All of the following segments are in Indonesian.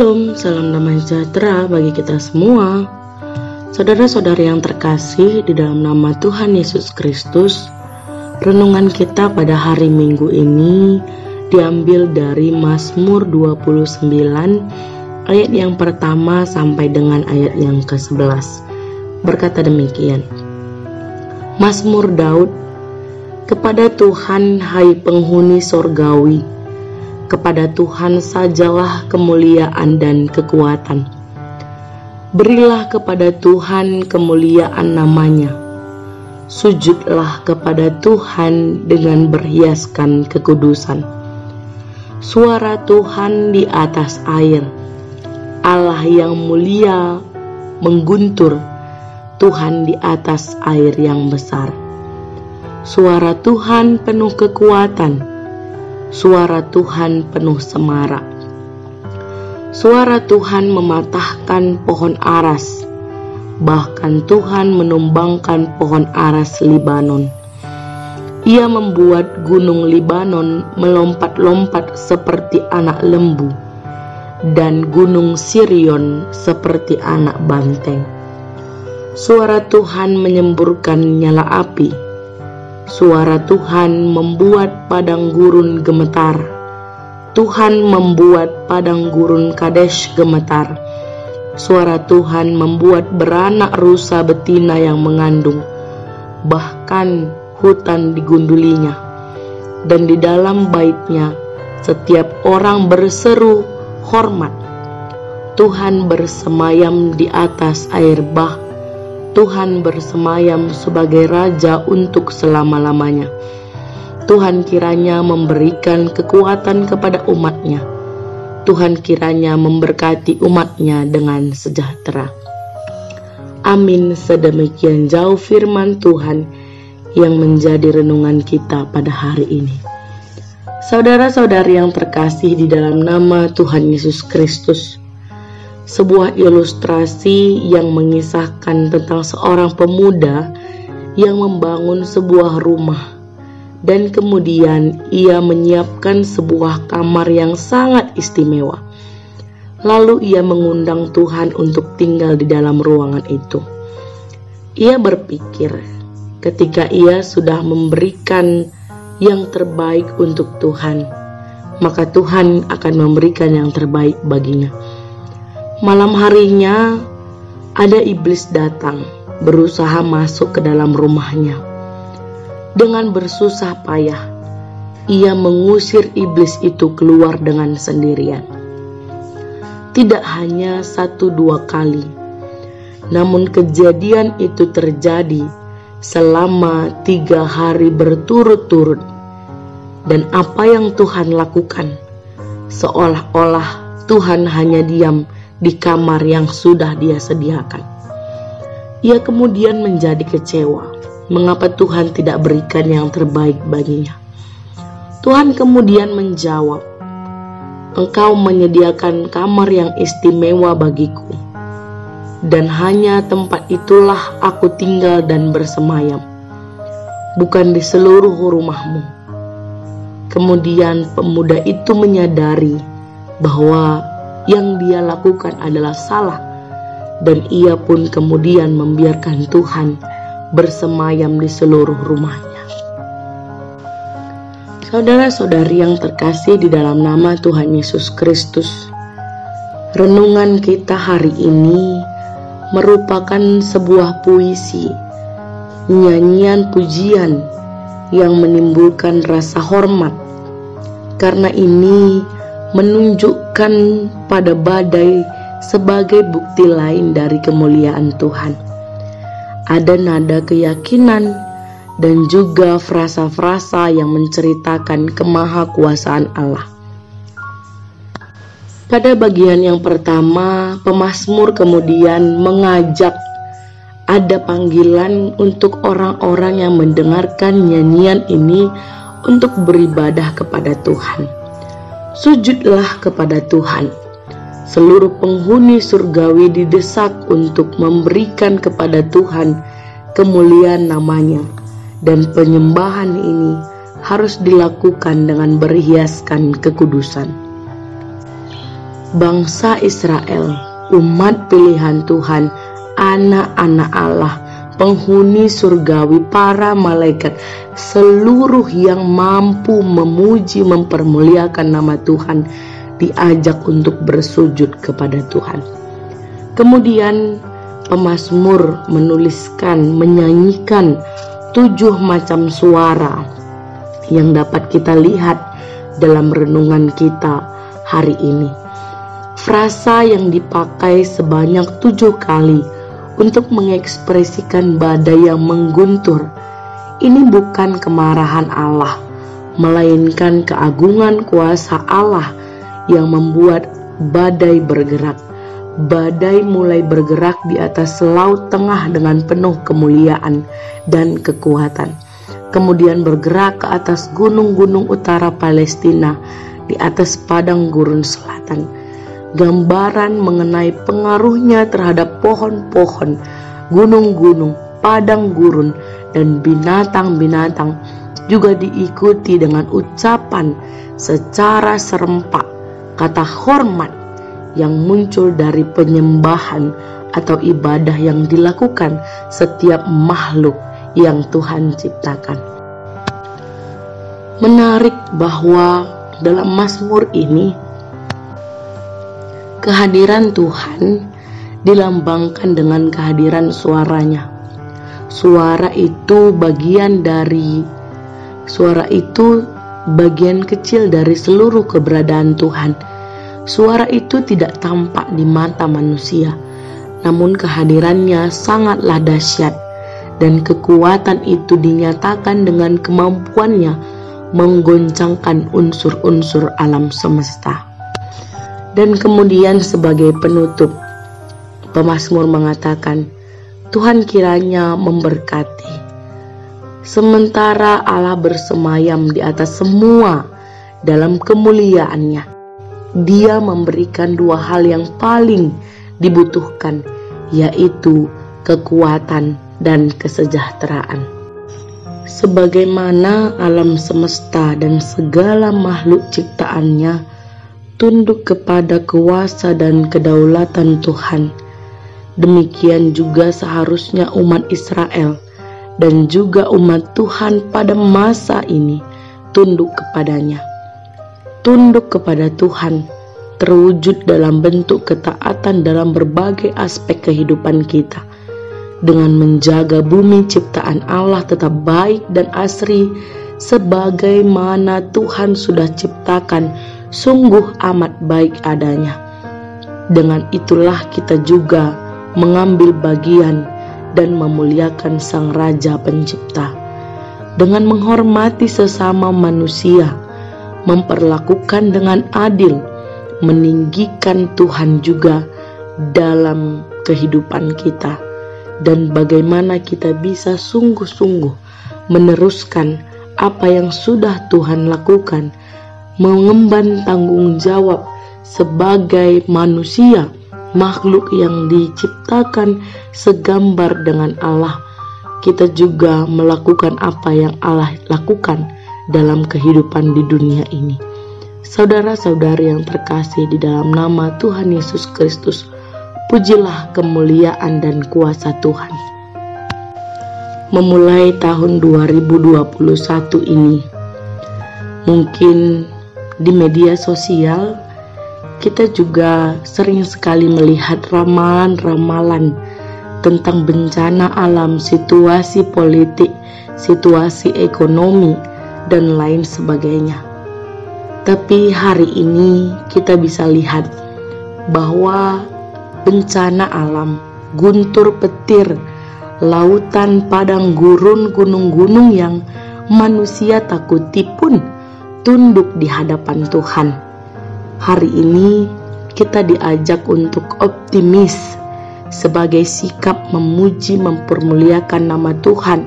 Shalom, salam damai sejahtera bagi kita semua. Saudara-saudari yang terkasih di dalam nama Tuhan Yesus Kristus, renungan kita pada hari Minggu ini diambil dari Mazmur 29 ayat yang pertama sampai dengan ayat yang ke-11. Berkata demikian, Mazmur Daud, kepada Tuhan hai penghuni sorgawi, kepada Tuhan sajalah kemuliaan dan kekuatan. Berilah kepada Tuhan kemuliaan namanya. Sujudlah kepada Tuhan dengan berhiaskan kekudusan. Suara Tuhan di atas air. Allah yang mulia mengguntur. Tuhan di atas air yang besar. Suara Tuhan penuh kekuatan. Suara Tuhan penuh semarak. Suara Tuhan mematahkan pohon aras, bahkan Tuhan menumbangkan pohon aras Libanon. Ia membuat gunung Libanon melompat-lompat seperti anak lembu, dan gunung Sirion seperti anak banteng. Suara Tuhan menyemburkan nyala api. Suara Tuhan membuat padang gurun gemetar. Tuhan membuat padang gurun Kadesh gemetar. Suara Tuhan membuat beranak rusa betina yang mengandung. Bahkan hutan digundulinya. Dan di dalam baitnya setiap orang berseru hormat. Tuhan bersemayam di atas air bah. Tuhan bersemayam sebagai Raja untuk selama-lamanya. Tuhan kiranya memberikan kekuatan kepada umatnya. Tuhan kiranya memberkati umatnya dengan sejahtera. Amin. Sedemikian jauh firman Tuhan yang menjadi renungan kita pada hari ini. Saudara-saudari yang terkasih di dalam nama Tuhan Yesus Kristus, sebuah ilustrasi yang mengisahkan tentang seorang pemuda yang membangun sebuah rumah dan kemudian ia menyiapkan sebuah kamar yang sangat istimewa. Lalu ia mengundang Tuhan untuk tinggal di dalam ruangan itu. Ia berpikir ketika ia sudah memberikan yang terbaik untuk Tuhan, maka Tuhan akan memberikan yang terbaik baginya. Malam harinya, ada iblis datang, berusaha masuk ke dalam rumahnya. Dengan bersusah payah, ia mengusir iblis itu keluar dengan sendirian. Tidak hanya 1-2 kali, namun kejadian itu terjadi selama 3 hari berturut-turut. Dan apa yang Tuhan lakukan, seolah-olah Tuhan hanya diam di kamar yang sudah dia sediakan. Ia kemudian menjadi kecewa. Mengapa Tuhan tidak berikan yang terbaik baginya? Tuhan kemudian menjawab, Engkau menyediakan kamar yang istimewa bagiku, dan hanya tempat itulah aku tinggal dan bersemayam, bukan di seluruh rumahmu. Kemudian pemuda itu menyadari bahwa yang dia lakukan adalah salah, dan ia pun kemudian membiarkan Tuhan bersemayam di seluruh rumahnya. Saudara-saudari yang terkasih di dalam nama Tuhan Yesus Kristus, renungan kita hari ini merupakan sebuah puisi, nyanyian pujian yang menimbulkan rasa hormat. Karena ini menunjukkan pada badai sebagai bukti lain dari kemuliaan Tuhan. Ada nada keyakinan dan juga frasa-frasa yang menceritakan kemahakuasaan Allah. Pada bagian yang pertama, pemazmur kemudian mengajak ada panggilan untuk orang-orang yang mendengarkan nyanyian ini untuk beribadah kepada Tuhan. Sujudlah kepada Tuhan. Seluruh penghuni surgawi didesak untuk memberikan kepada Tuhan kemuliaan namanya, dan penyembahan ini harus dilakukan dengan berhiaskan kekudusan. bangsa Israel, umat pilihan Tuhan, anak-anak Allah, penghuni surgawi, para malaikat, seluruh yang mampu memuji mempermuliakan nama Tuhan diajak untuk bersujud kepada Tuhan. Kemudian pemazmur menuliskan, menyanyikan 7 macam suara yang dapat kita lihat dalam renungan kita hari ini. Frasa yang dipakai sebanyak 7 kali untuk mengekspresikan badai yang mengguntur. Ini bukan kemarahan Allah, melainkan keagungan kuasa Allah yang membuat badai bergerak. Badai mulai bergerak di atas laut tengah dengan penuh kemuliaan dan kekuatan. Kemudian bergerak ke atas gunung-gunung utara Palestina, di atas padang gurun selatan. Gambaran mengenai pengaruhnya terhadap pohon-pohon, gunung-gunung, padang gurun, dan binatang-binatang juga diikuti dengan ucapan secara serempak kata hormat yang muncul dari penyembahan atau ibadah yang dilakukan setiap makhluk yang Tuhan ciptakan. Menarik bahwa dalam Mazmur ini kehadiran Tuhan dilambangkan dengan kehadiran suaranya. Suara itu bagian kecil dari seluruh keberadaan Tuhan. Suara itu tidak tampak di mata manusia, namun kehadirannya sangatlah dahsyat, dan kekuatan itu dinyatakan dengan kemampuannya menggoncangkan unsur-unsur alam semesta. Dan kemudian sebagai penutup, pemazmur mengatakan, Tuhan kiranya memberkati. Sementara Allah bersemayam di atas semua dalam kemuliaannya, Dia memberikan 2 hal yang paling dibutuhkan, yaitu kekuatan dan kesejahteraan. Sebagaimana alam semesta dan segala makhluk ciptaannya tunduk kepada kuasa dan kedaulatan Tuhan, demikian juga seharusnya umat Israel dan juga umat Tuhan pada masa ini tunduk kepadanya. Tunduk kepada Tuhan terwujud dalam bentuk ketaatan dalam berbagai aspek kehidupan kita, dengan menjaga bumi ciptaan Allah tetap baik dan asri sebagaimana Tuhan sudah ciptakan, sungguh amat baik adanya. Dengan itulah kita juga mengambil bagian dan memuliakan Sang Raja Pencipta dengan menghormati sesama manusia, memperlakukan dengan adil, meninggikan Tuhan juga dalam kehidupan kita, dan bagaimana kita bisa sungguh-sungguh meneruskan apa yang sudah Tuhan lakukan, mengemban tanggung jawab sebagai manusia, makhluk yang diciptakan segambar dengan Allah. Kita juga melakukan apa yang Allah lakukan dalam kehidupan di dunia ini. Saudara-saudari yang terkasih di dalam nama Tuhan Yesus Kristus, pujilah kemuliaan dan kuasa Tuhan. Memulai tahun 2021 ini, mungkin di media sosial kita juga sering sekali melihat ramalan-ramalan tentang bencana alam, situasi politik, situasi ekonomi, dan lain sebagainya. Tapi hari ini kita bisa lihat bahwa bencana alam, guntur petir, lautan, padang gurun, gunung-gunung yang manusia takuti pun tunduk di hadapan Tuhan. Hari ini kita diajak untuk optimis sebagai sikap memuji mempermuliakan nama Tuhan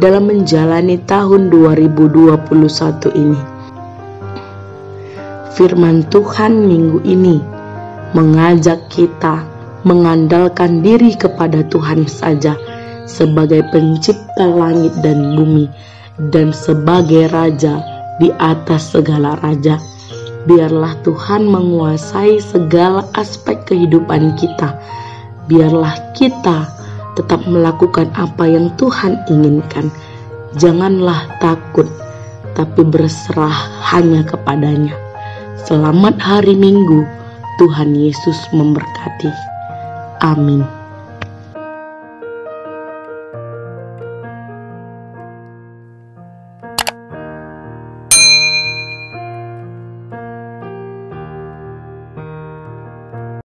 dalam menjalani tahun 2021 ini. Firman Tuhan minggu ini mengajak kita mengandalkan diri kepada Tuhan saja sebagai pencipta langit dan bumi dan sebagai raja di atas segala raja. Biarlah Tuhan menguasai segala aspek kehidupan kita. Biarlah kita tetap melakukan apa yang Tuhan inginkan. Janganlah takut, tapi berserah hanya kepadanya. Selamat hari Minggu. Tuhan Yesus memberkati. Amin.